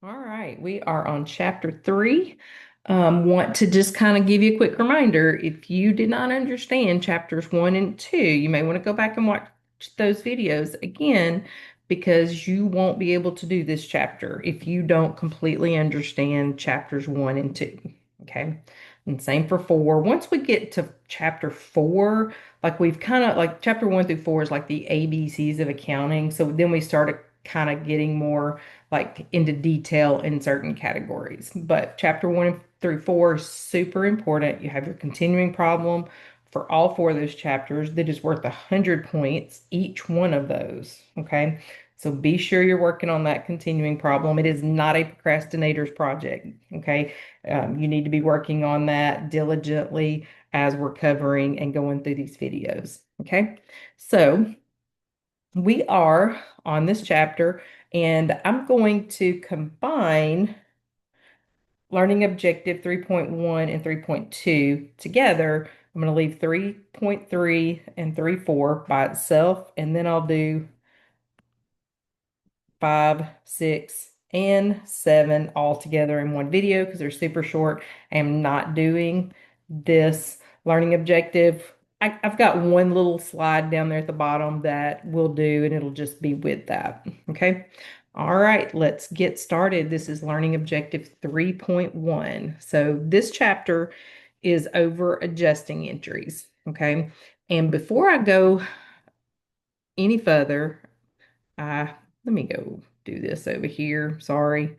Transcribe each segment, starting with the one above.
All right, we are on chapter three. Want to just kind of give you a quick reminder. If you did not understand chapters one and two, you may want to go back and watch those videos again because you won't be able to do this chapter if you don't completely understand chapters one and two. Okay. And same for four. Once we get to chapter four, like we've kind of like chapter one through four is like the ABCs of accounting. So then we started kind of getting more like into detail in certain categories. But chapter one through four is super important. You have your continuing problem for all four of those chapters that is worth 100 points, each one of those. Okay. So be sure you're working on that continuing problem. It is not a procrastinator's project. Okay. You need to be working on that diligently as we're covering and going through these videos. Okay. So we are on this chapter, and I'm going to combine Learning Objective 3.1 and 3.2 together. I'm going to leave 3.3 and 3.4 by itself, and then I'll do 5, 6, and 7 all together in one video because they're super short. I am not doing this learning objective. I've got one little slide down there at the bottom that we'll do, and it'll just be with that. Okay. All right, let's get started. This is learning objective 3.1. So this chapter is over adjusting entries. Okay. And before I go any further, let me go do this over here. Sorry.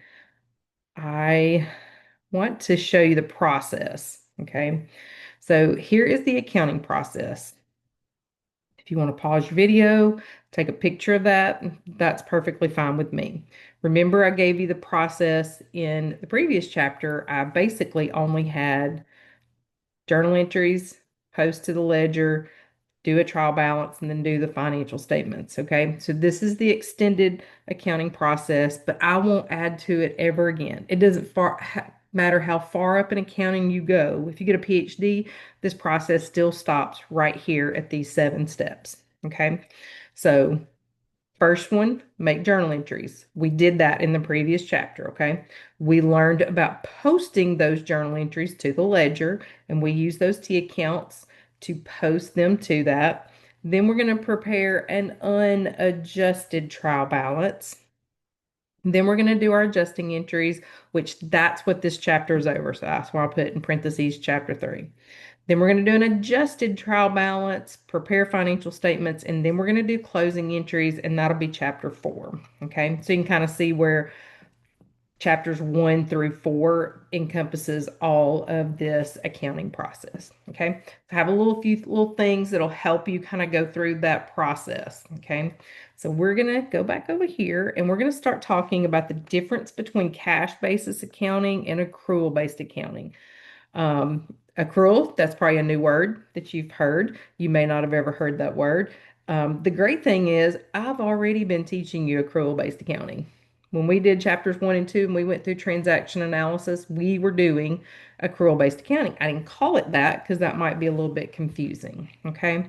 I want to show you the process. Okay. So here is the accounting process. If you want to pause your video, take a picture of that, that's perfectly fine with me. Remember, I gave you the process in the previous chapter. I basically only had journal entries, post to the ledger, do a trial balance, and then do the financial statements. Okay. So this is the extended accounting process, but I won't add to it ever again. It doesn't matter how far up in accounting you go. If you get a PhD, this process still stops right here at these 7 steps. Okay. So first one, make journal entries. We did that in the previous chapter, okay? We learned about posting those journal entries to the ledger, and we use those T accounts to post them to that. Then we're going to prepare an unadjusted trial balance. Then we're going to do our adjusting entries, which that's what this chapter is over. So that's why I put in parentheses chapter 3. Then we're going to do an adjusted trial balance, prepare financial statements, and then we're going to do closing entries, and that'll be chapter 4. Okay, so you can kind of see where chapters 1 through 4 encompasses all of this accounting process. Okay, so I have a few little things that'll help you kind of go through that process. Okay, so we're going to go back over here and we're going to start talking about the difference between cash basis accounting and accrual based accounting. Accrual, that's probably a new word that you've heard. You may not have ever heard that word. The great thing is, I've already been teaching you accrual-based accounting. When we did chapters one and two and we went through transaction analysis, we were doing accrual-based accounting. I didn't call it that because that might be a little bit confusing. Okay.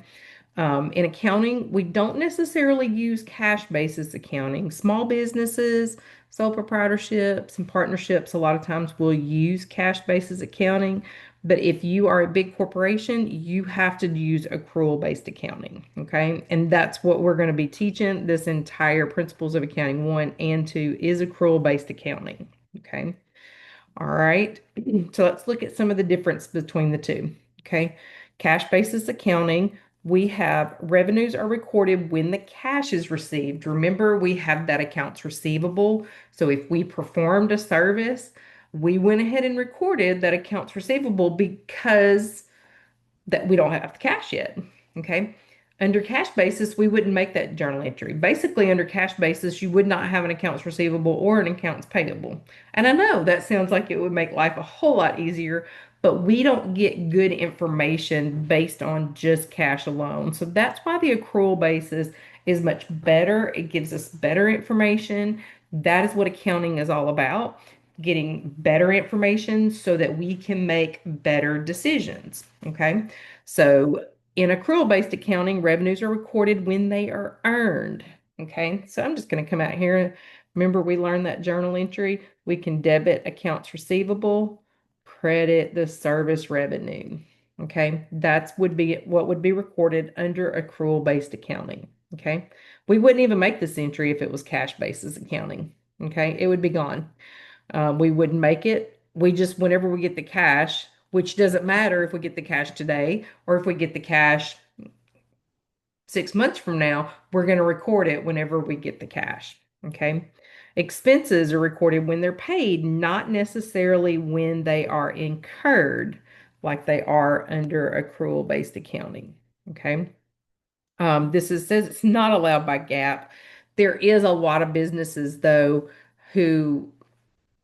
In accounting, we don't necessarily use cash basis accounting. Small businesses, sole proprietorships, and partnerships, a lot of times will use cash basis accounting. But if you are a big corporation, you have to use accrual based accounting. Okay. And that's what we're going to be teaching. This entire Principles of Accounting 1 and 2 is accrual based accounting. Okay. All right. So let's look at some of the difference between the two. Okay. Cash basis accounting, we have revenues are recorded when the cash is received. Remember, we have that accounts receivable. So if we performed a service, we went ahead and recorded that accounts receivable because that we don't have the cash yet. Okay. Under cash basis, we wouldn't make that journal entry. Basically, under cash basis, you would not have an accounts receivable or an accounts payable. And I know that sounds like it would make life a whole lot easier, but we don't get good information based on just cash alone. So that's why the accrual basis is much better. It gives us better information. That is what accounting is all about, getting better information so that we can make better decisions. Okay. So in accrual-based accounting, revenues are recorded when they are earned. Okay, so I'm just going to come out here. Remember, we learned that journal entry. We can debit accounts receivable, credit the service revenue. Okay, that's would be what would be recorded under accrual-based accounting. Okay, we wouldn't even make this entry if it was cash basis accounting. Okay, it would be gone. We wouldn't make it. We just, whenever we get the cash, which doesn't matter if we get the cash today or if we get the cash 6 months from now, we're going to record it whenever we get the cash. Okay. Expenses are recorded when they're paid, not necessarily when they are incurred, like they are under accrual-based accounting. Okay. Says it's not allowed by GAAP. There is a lot of businesses though who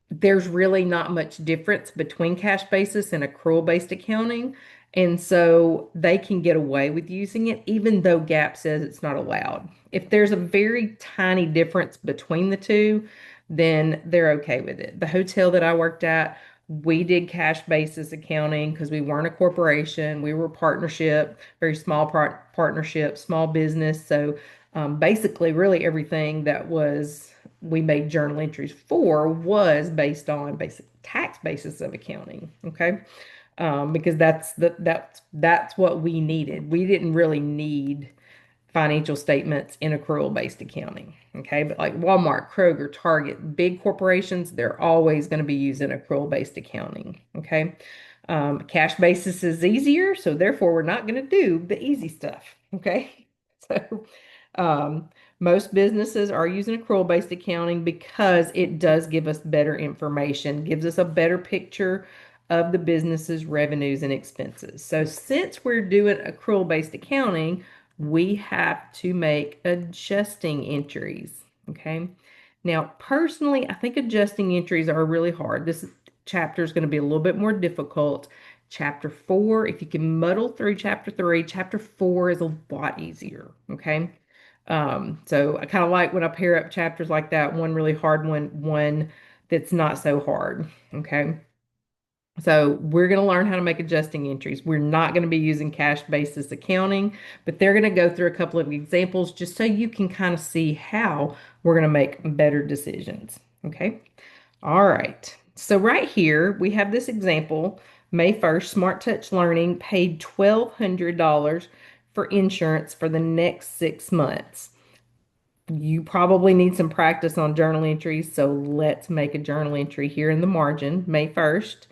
there's really not much difference between cash basis and accrual based accounting. And so they can get away with using it, even though GAAP says it's not allowed. If there's a very tiny difference between the two, then they're okay with it. The hotel that I worked at, we did cash basis accounting because we weren't a corporation. We were a partnership, very small partnership, small business. So basically, really everything that was we made journal entries for was based on basic tax basis of accounting. Okay. Because that's what we needed. We didn't really need financial statements in accrual based accounting. Okay. But like Walmart, Kroger, Target, big corporations, they're always going to be using accrual based accounting. Okay. Cash basis is easier, so therefore we're not going to do the easy stuff. Okay. So um, most businesses are using accrual-based accounting because it does give us better information, gives us a better picture of the business's revenues and expenses. So since we're doing accrual-based accounting, we have to make adjusting entries. Okay. Now, personally, I think adjusting entries are really hard. This chapter is going to be a little bit more difficult. Chapter 4, if you can muddle through chapter 3, chapter 4 is a lot easier. Okay. So I kind of like when I pair up chapters like that, one really hard one that's not so hard. Okay. So we're going to learn how to make adjusting entries. We're not going to be using cash basis accounting, but they're going to go through a couple of examples just so you can kind of see how we're going to make better decisions. Okay. All right. So right here we have this example. May 1st, Smart Touch Learning paid $1,200 for insurance for the next 6 months. You probably need some practice on journal entries, so let's make a journal entry here in the margin. May 1st,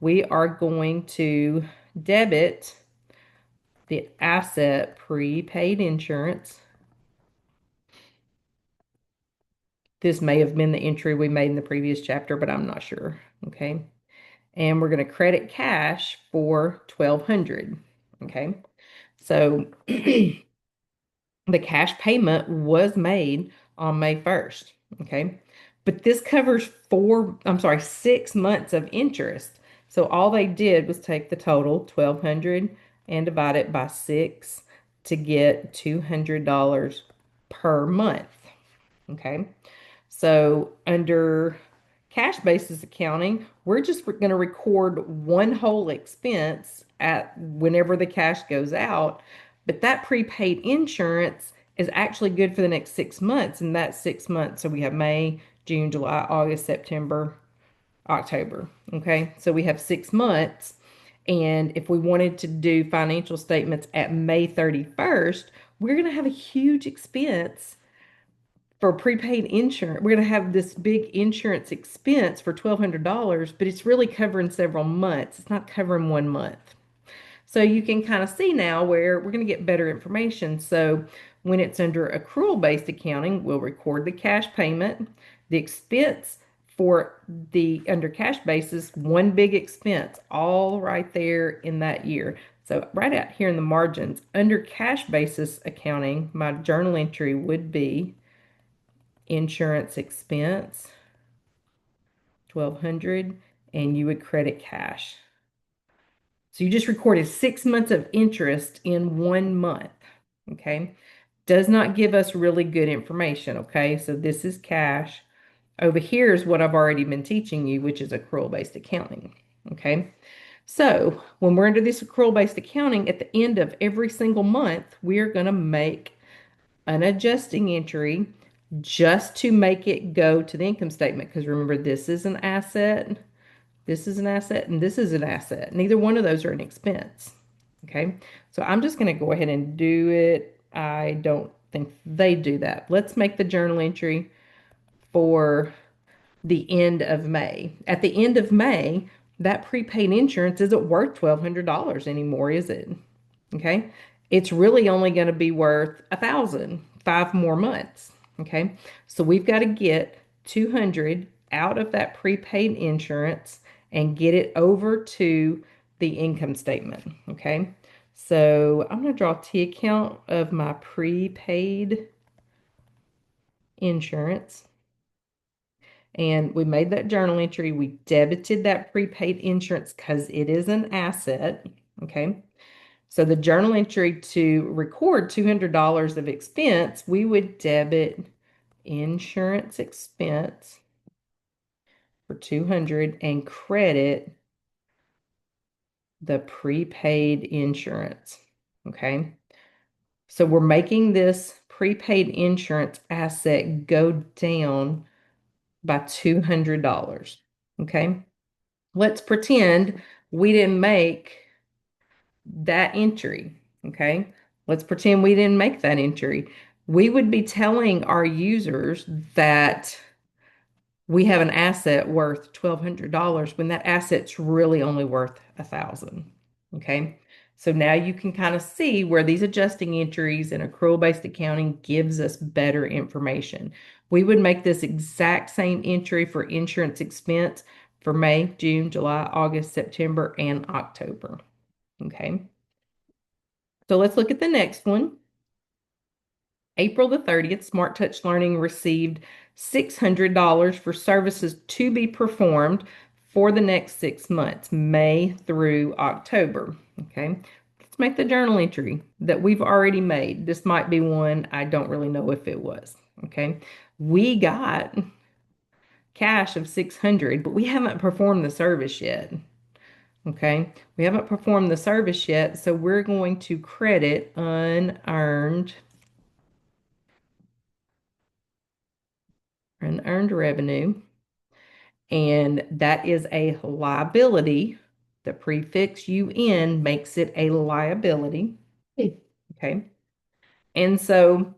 we are going to debit the asset prepaid insurance. This may have been the entry we made in the previous chapter, but I'm not sure. Okay. And we're going to credit cash for 1,200. Okay. So the cash payment was made on May 1st. Okay. But this covers 6 months of interest. So all they did was take the total, 1,200, and divide it by 6 to get $200 per month. Okay. So under cash basis accounting, we're just going to record one whole expense at whenever the cash goes out. But that prepaid insurance is actually good for the next 6 months. And that's 6 months. So we have May, June, July, August, September, October. Okay. So we have 6 months. And if we wanted to do financial statements at May 31st, we're going to have a huge expense for prepaid insurance. We're going to have this big insurance expense for $1,200, but it's really covering several months. It's not covering 1 month. So you can kind of see now where we're going to get better information. So when it's under accrual-based accounting, we'll record the cash payment, the expense for the under cash basis, one big expense, all right there in that year. So right out here in the margins, under cash basis accounting, my journal entry would be insurance expense, 1,200, and you would credit cash. So you just recorded 6 months of interest in 1 month. Okay. Does not give us really good information. Okay. So this is cash. Over here is what I've already been teaching you, which is accrual-based accounting. Okay. So when we're under this accrual-based accounting, at the end of every single month, we are going to make an adjusting entry just to make it go to the income statement. Because remember, this is an asset, and this is an asset. Neither one of those are an expense. Okay, so I'm just going to go ahead and do it. I don't think they do that. Let's make the journal entry for the end of May. At the end of May, that prepaid insurance isn't worth $1,200 anymore, is it? Okay. It's really only going to be worth 1,000, 5 more months. Okay. So we've got to get 200 out of that prepaid insurance and get it over to the income statement. Okay. So I'm going to draw a T account of my prepaid insurance. And we made that journal entry. We debited that prepaid insurance because it is an asset. Okay. So the journal entry to record $200 of expense, we would debit insurance expense for 200 and credit the prepaid insurance. Okay. So we're making this prepaid insurance asset go down by $200. Okay. Let's pretend we didn't make that entry. Okay. Let's pretend we didn't make that entry. We would be telling our users that we have an asset worth $1,200 when that asset's really only worth 1,000. Okay. So now you can kind of see where these adjusting entries and accrual-based accounting gives us better information. We would make this exact same entry for insurance expense for May, June, July, August, September, and October. Okay. So let's look at the next one. April the 30th, Smart Touch Learning received $600 for services to be performed for the next 6 months, May through October. Okay, let's make the journal entry that we've already made. This might be one I don't really know if it was. Okay, we got cash of 600, but we haven't performed the service yet. Okay, we haven't performed the service yet, so we're going to credit unearned revenue, and that is a liability. The prefix UN makes it a liability. Okay, and so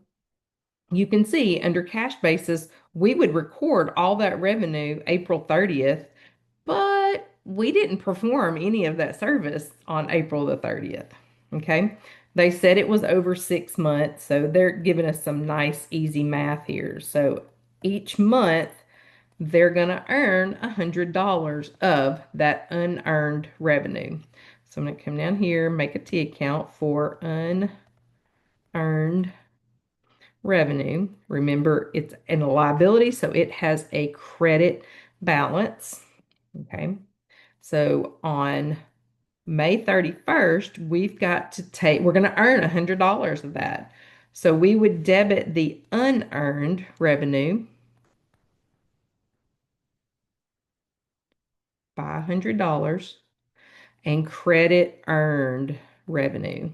you can see under cash basis, we would record all that revenue April 30th, but we didn't perform any of that service on April the 30th. Okay. They said it was over 6 months, so they're giving us some nice, easy math here. So each month, they're going to earn $100 of that unearned revenue. So I'm going to come down here, make a T account for unearned revenue. Remember, it's in a liability, so it has a credit balance. Okay. So on May 31st, we're going to earn $100 of that. So we would debit the unearned revenue by $100 and credit earned revenue,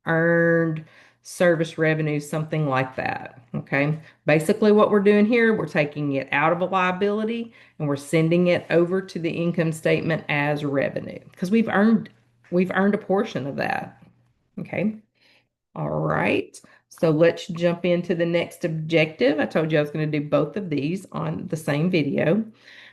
earned service revenue, something like that. Okay. Basically, what we're doing here, we're taking it out of a liability and we're sending it over to the income statement as revenue because we've earned a portion of that. Okay. All right. So let's jump into the next objective. I told you I was going to do both of these on the same video.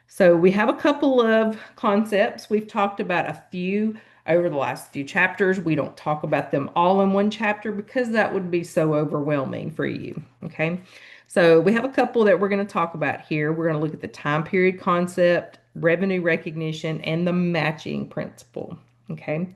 So we have a couple of concepts. We've talked about a few over the last few chapters. We don't talk about them all in one chapter because that would be so overwhelming for you. Okay. So we have a couple that we're going to talk about here. We're going to look at the time period concept, revenue recognition, and the matching principle. Okay.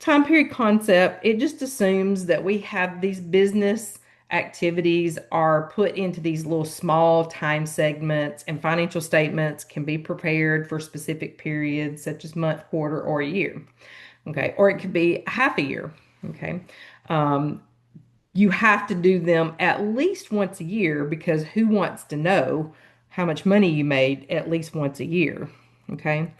Time period concept, it just assumes that we have these business activities are put into these little small time segments, and financial statements can be prepared for specific periods such as month, quarter, or a year. Okay, or it could be half a year. Okay, you have to do them at least once a year because who wants to know how much money you made at least once a year? Okay,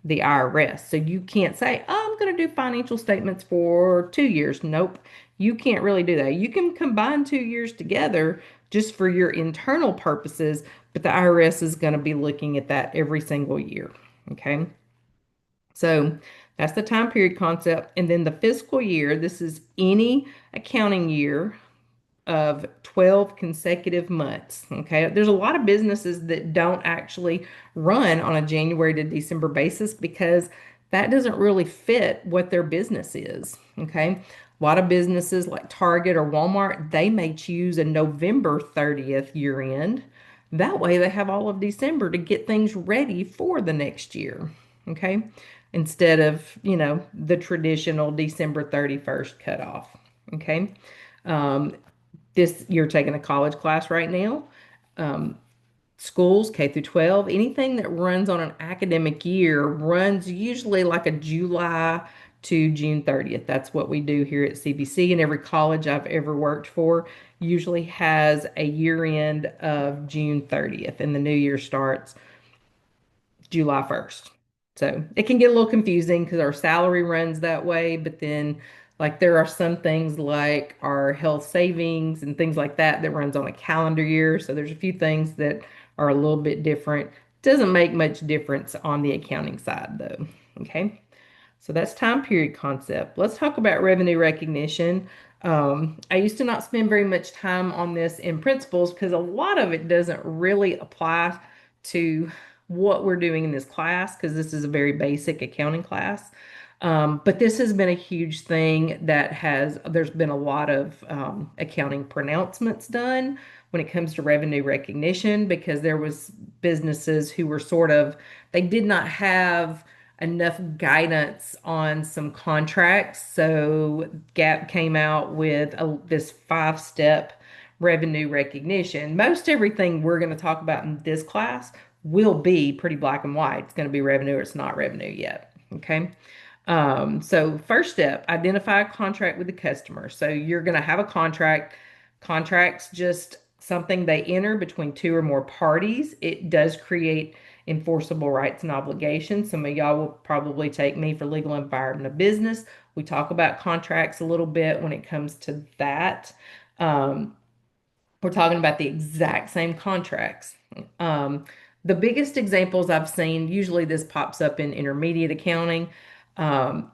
the IRS. So you can't say, oh, I'm going to do financial statements for 2 years. Nope. You can't really do that. You can combine 2 years together just for your internal purposes, but the IRS is going to be looking at that every single year. Okay. So that's the time period concept. And then the fiscal year, this is any accounting year of 12 consecutive months. Okay. There's a lot of businesses that don't actually run on a January to December basis because that doesn't really fit what their business is. Okay. A lot of businesses like Target or Walmart, they may choose a November 30th year end. That way they have all of December to get things ready for the next year. Okay. Instead of, the traditional December 31st cutoff. Okay. Um, this you're taking a college class right now. Schools K through 12, anything that runs on an academic year runs usually like a July to June 30th. That's what we do here at CBC, and every college I've ever worked for usually has a year end of June 30th, and the new year starts July 1st. So it can get a little confusing because our salary runs that way, but then like there are some things like our health savings and things like that that runs on a calendar year. So there's a few things that are a little bit different. Doesn't make much difference on the accounting side though. Okay. So that's time period concept. Let's talk about revenue recognition. I used to not spend very much time on this in principles because a lot of it doesn't really apply to what we're doing in this class because this is a very basic accounting class. But this has been a huge thing there's been a lot of accounting pronouncements done when it comes to revenue recognition because there was businesses who were they did not have enough guidance on some contracts. So GAAP came out with this 5-step revenue recognition. Most everything we're going to talk about in this class will be pretty black and white. It's going to be revenue or it's not revenue yet. Okay. So first step, identify a contract with the customer. So you're going to have a contract. Contracts just something they enter between two or more parties. It does create enforceable rights and obligations. Some of y'all will probably take me for legal environment of business. We talk about contracts a little bit when it comes to that. Um, we're talking about the exact same contracts. Um, the biggest examples I've seen, usually this pops up in intermediate accounting,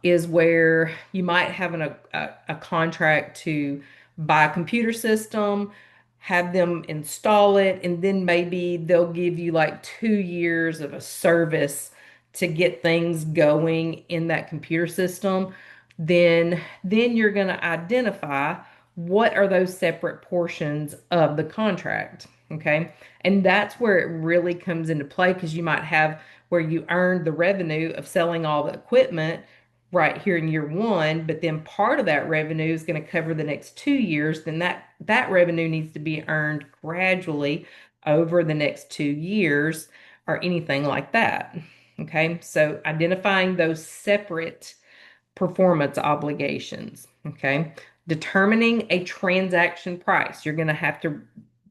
is where you might have a contract to buy a computer system, have them install it, and then maybe they'll give you like 2 years of a service to get things going in that computer system. Then you're going to identify what are those separate portions of the contract. Okay. And that's where it really comes into play because you might have where you earned the revenue of selling all the equipment right here in year one, but then part of that revenue is going to cover the next 2 years. Then that revenue needs to be earned gradually over the next 2 years or anything like that. Okay. So identifying those separate performance obligations. Okay. Determining a transaction price. You're going to have to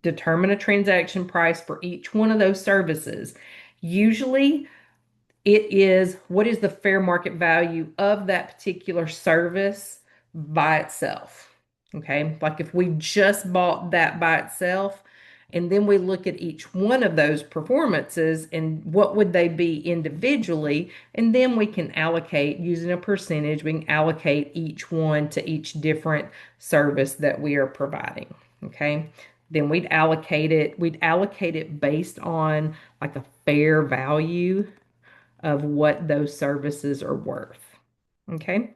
determine a transaction price for each one of those services. Usually, it is what is the fair market value of that particular service by itself. Okay. Like if we just bought that by itself, and then we look at each one of those performances and what would they be individually, and then we can allocate using a percentage, we can allocate each one to each different service that we are providing. Okay. Then we'd allocate it based on like a fair value of what those services are worth. Okay.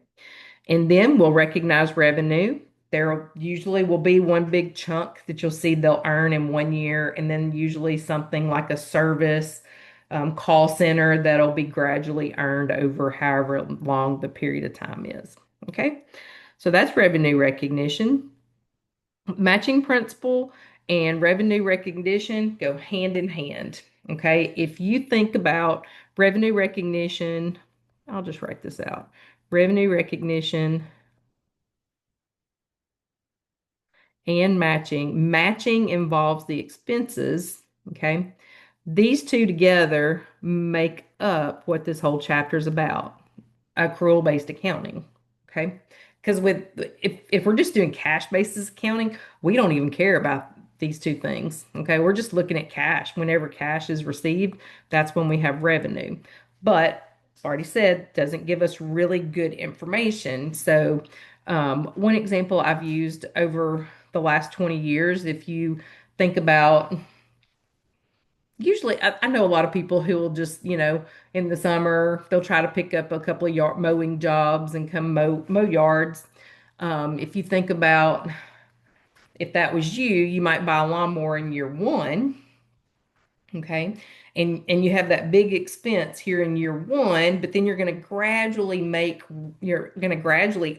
And then we'll recognize revenue. There usually will be one big chunk that you'll see they'll earn in 1 year, and then usually something like a service call center that'll be gradually earned over however long the period of time is. Okay. So that's revenue recognition. Matching principle and revenue recognition go hand in hand. Okay. If you think about revenue recognition, I'll just write this out. Revenue recognition and matching. Matching involves the expenses. Okay. These two together make up what this whole chapter is about, accrual-based accounting. Okay. Because if we're just doing cash basis accounting, we don't even care about these two things. Okay, we're just looking at cash. Whenever cash is received, that's when we have revenue. But already said, doesn't give us really good information. So, one example I've used over the last 20 years, if you think about, usually I know a lot of people who will just, in the summer, they'll try to pick up a couple of yard mowing jobs and come mow yards. If you think about if that was you, you might buy a lawnmower in year one. Okay. And you have that big expense here in year one, but then you're going to gradually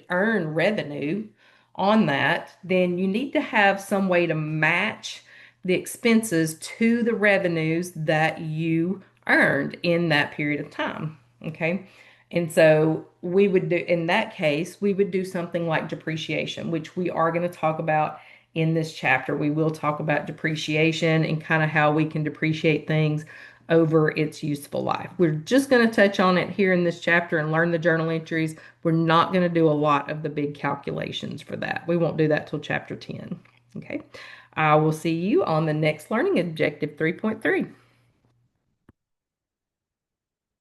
earn revenue on that. Then you need to have some way to match the expenses to the revenues that you earned in that period of time. Okay. And so we would do, in that case, we would do something like depreciation, which we are going to talk about in this chapter. We will talk about depreciation and kind of how we can depreciate things over its useful life. We're just going to touch on it here in this chapter and learn the journal entries. We're not going to do a lot of the big calculations for that. We won't do that till chapter 10. Okay. I will see you on the next learning objective 3.3.